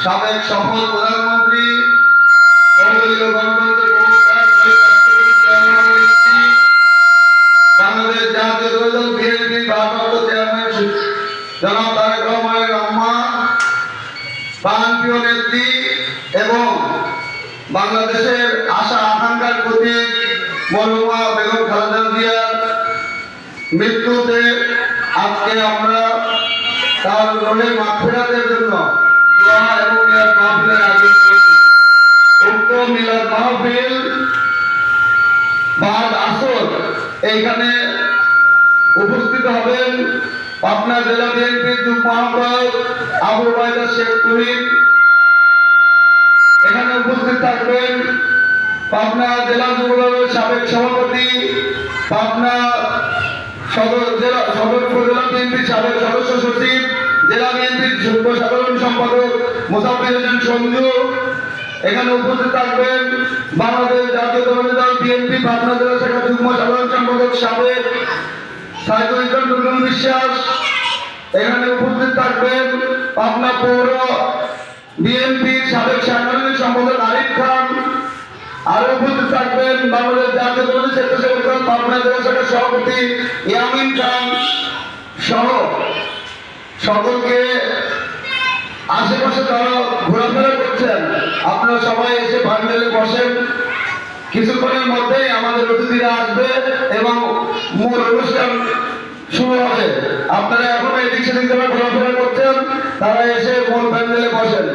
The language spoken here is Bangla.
সাবেক সফল প্রধানমন্ত্রী বাংলাদেশ জাতীয় দল বিএনপি ভারপ্রাপ্ত চেয়ারম্যান জনাব তারেক রহমানের আম্মা, প্রাণপ্রিয় নেত্রী এবং বাংলাদেশের আশা আকাঙ্ক্ষার প্রতীক মরহুমা বেগম খালেদা জিয়ার মৃত্যুতে আজকে আমরা তার রোহের মাগফিরাতের জন্য দোয়া এবং মিলাদ মাহফিলের আয়োজন করেছি। উক্ত মিলাদ মাহফিল বাদ আসর এইখানে উপস্থিত হবেন পাবনা জেলা বিএনপির যুগ্ম আহ্বায়ক আবু ওবায়দা শেখ তুহিন। এখানে উপস্থিত থাকবেন পাবনা জেলা যুবদলের সাবেক সভাপতি, পাবনা সদর উপজেলা বিএনপির সাবেক সদস্য সচিব, জেলা বিএনপির যুগ্ম সাধারণ সম্পাদক মোসাফির হোসেন সঞ্জু। এখানে উপস্থিত থাকবেন বাংলাদেশ জাতীয়তাবাদী দল বিএনপি পাবনা জেলা শাখা যুগ্ম সাধারণ সম্পাদক সাবেক সাইদুল ইসলাম টুটুল বিশ্বাস। এখানে উপস্থিত থাকবেন পাবনা পৌর বিএনপির সাবেক সাংগঠনিক সম্পাদক আরিফ খান। আরো উপস্থিত থাকবেন বাংলাদেশ জাতীয়তাবাদী স্বেচ্ছাসেবক দল পাবনা জেলা শাখার সভাপতি ইয়ামিন খান সহ সকলকে আশেপাশে যারা ঘোরাফেরা করছেন আপনারা সবাই এসে প্যান্ডেলে বসেন। কিছুক্ষণের মধ্যেই আমাদের অতিথিরা আসবে এবং মূল অনুষ্ঠান শুরু হবে। আপনারা এখন এদিক সেদিক যারা ঘোরাফেরা করছেন তারা এসে মূল প্যান্ডেলে বসেন।